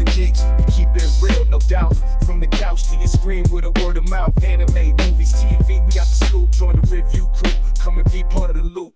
and geeks, keep it real, no doubt. From the couch to your screen with a word of mouth. Anime, movies, TV, we got the scoop. Join the review crew, come and be part of the loop.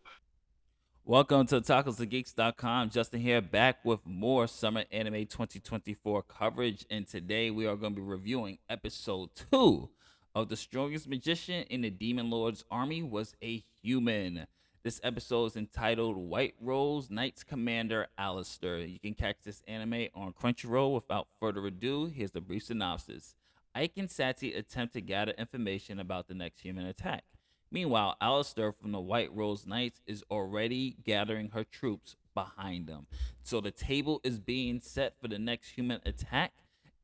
Welcome to TacosandGeeks.com. Justin here, back with more Summer Anime 2024 coverage. And today we are going to be reviewing episode 2 of The Strongest Magician in the Demon Lord's Army Was a Human. This episode is entitled White Rose Knights Commander Alistair. You can catch this anime on Crunchyroll. Without further ado, here's the brief synopsis. Ike and Satie attempt to gather information about the next human attack. Meanwhile, Alistair from the White Rose Knights is already gathering her troops behind them. So the table is being set for the next human attack,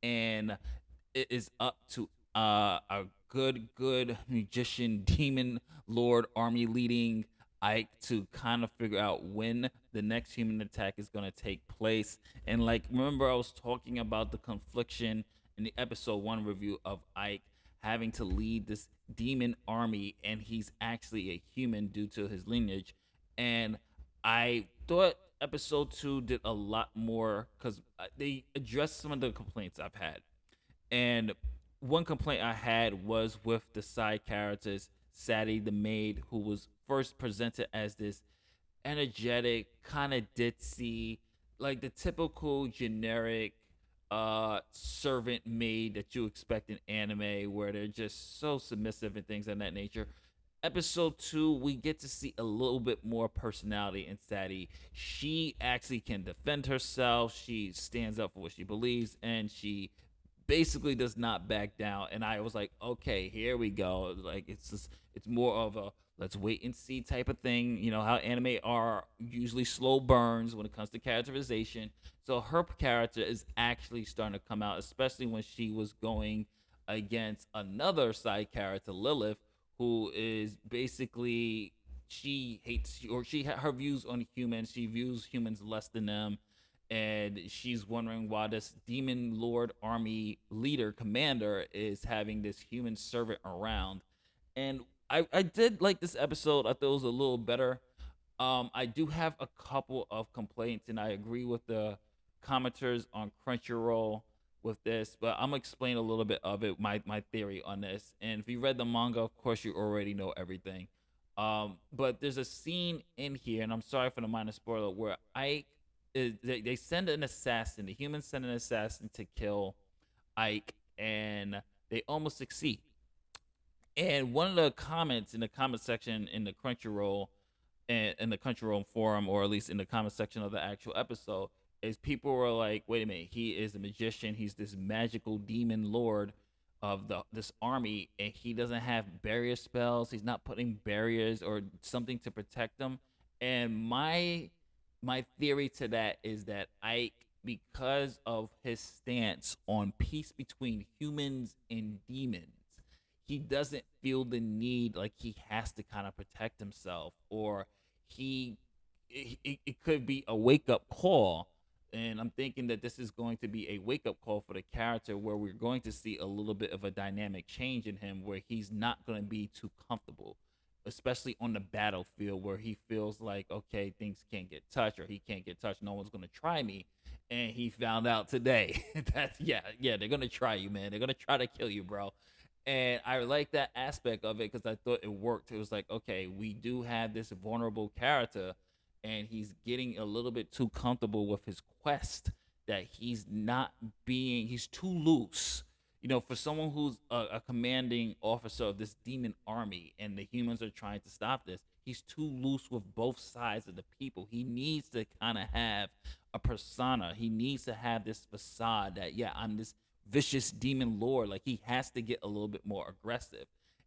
and it is up to a good magician, demon lord, army leading Ike to kind of figure out when the next human attack is going to take place. And like, remember I was talking about the confliction in the episode 1 review of Ike having to lead this demon army, and he's actually a human due to his lineage. And I thought episode 2 did a lot more because they addressed some of the complaints I've had. And one complaint I had was with the side characters, Satie the maid, who was first presented as this energetic, kind of ditzy, like the typical generic servant maid that you expect in anime, where they're just so submissive and things of that nature. Episode 2, we get to see a little bit more personality in Satie. She actually can defend herself. She stands up for what she believes, and she basically does not back down. And I was like, okay, here we go. Like, it's more of a let's wait and see type of thing. You know how anime are usually slow burns when it comes to characterization. So her character is actually starting to come out, especially when she was going against another side character, Lilith, who is basically, she hates, or her views on humans. She views humans less than them, and she's wondering why this demon lord army leader commander is having this human servant around. And I did like this episode. I thought it was a little better. I do have a couple of complaints, and I agree with the commenters on Crunchyroll with this, but I'm gonna explain a little bit of it, my theory on this. And if you read the manga, of course you already know everything. But there's a scene in here, and I'm sorry for the minor spoiler, where Ike they send an assassin. The humans send an assassin to kill Ike, and they almost succeed. And one of the comments in the comment section in the Crunchyroll, and in the Crunchyroll forum, or at least in the comment section of the actual episode, is people were like, "Wait a minute, he is a magician. He's this magical demon lord of this army, and he doesn't have barrier spells. He's not putting barriers or something to protect them." And my theory to that is that Ike, because of his stance on peace between humans and demons, he doesn't feel the need like he has to kind of protect himself, or it could be a wake up call. And I'm thinking that this is going to be a wake up call for the character, where we're going to see a little bit of a dynamic change in him, where he's not going to be too comfortable, especially on the battlefield, where he feels like, okay, things can't get touched, or he can't get touched. No one's going to try me. And he found out today that, yeah, they're going to try you, man. They're going to try to kill you, bro. And I like that aspect of it because I thought it worked. It was like, okay, we do have this vulnerable character, and he's getting a little bit too comfortable with his quest, that he's too loose. You know, for someone who's a commanding officer of this demon army, and the humans are trying to stop this, he's too loose with both sides of the people. He needs to kind of have a persona. He needs to have this facade that, yeah, I'm this vicious demon lord. Like, he has to get a little bit more aggressive.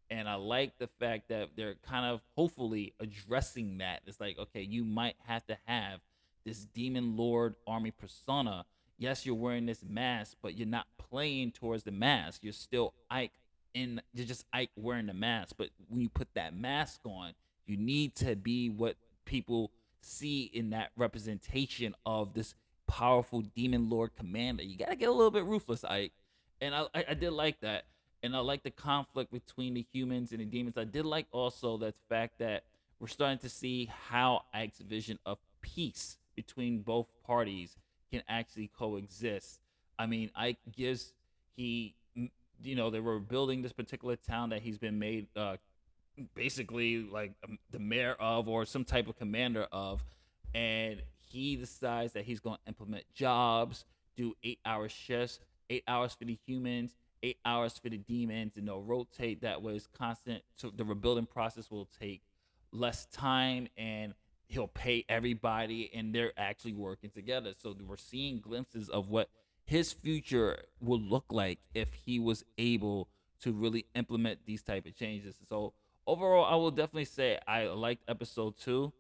And I like the fact that they're kind of hopefully addressing that. It's like, okay, you might have to have this demon lord army persona. Yes, you're wearing this mask, but you're not playing towards the mask. You're still Ike you're just Ike wearing the mask. But when you put that mask on, you need to be what people see in that representation of this powerful demon lord commander. You gotta get a little bit ruthless, Ike. And I did like that. And I like the conflict between the humans and the demons. I did like also the fact that we're starting to see how Ike's vision of peace between both parties can actually coexist. I mean, Ike gives he, they were building this particular town that he's been made basically like the mayor of or some type of commander of, and he decides that he's going to implement jobs, do 8 hour shifts, 8 hours for the humans, 8 hours for the demons, and they'll rotate. That was constant. So the rebuilding process will take less time, and he'll pay everybody, and they're actually working together. So we're seeing glimpses of what his future will look like if he was able to really implement these type of changes. So overall, I will definitely say I liked episode 2.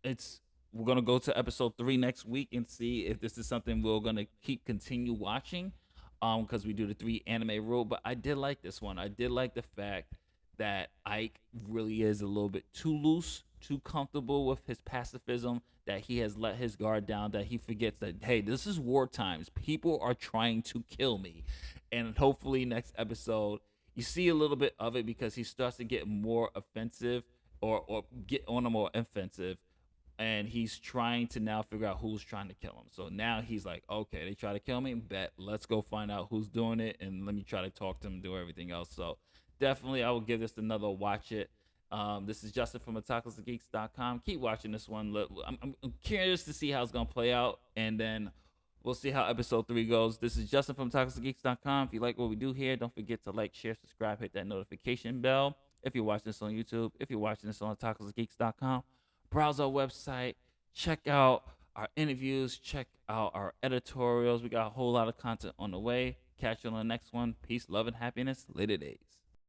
It's We're gonna go to episode 3 next week and see if this is something we're gonna continue watching. Because we do the 3 anime rule. But I did like this one. I did like the fact that Ike really is a little bit too loose, too comfortable with his pacifism, that he has let his guard down, that he forgets that, hey, this is war times. People are trying to kill me. And hopefully next episode you see a little bit of it because he starts to get more offensive, or get on a more offensive, and he's trying to now figure out who's trying to kill him. So now he's like, okay, they try to kill me, bet, let's go find out who's doing it, and let me try to talk to him and do everything else. So definitely I will give this another watch it. This is Justin from otakusandgeeks.com. Keep watching this one. I'm curious to see how it's going to play out, and then we'll see how episode 3 goes. This is Justin from otakusandgeeks.com. If you like what we do here, don't forget to like, share, subscribe, hit that notification bell. If you're watching this on YouTube, if you're watching this on otakusandgeeks.com, browse our website, check out our interviews, check out our editorials. We got a whole lot of content on the way. Catch you on the next one. Peace, love, and happiness. Later days.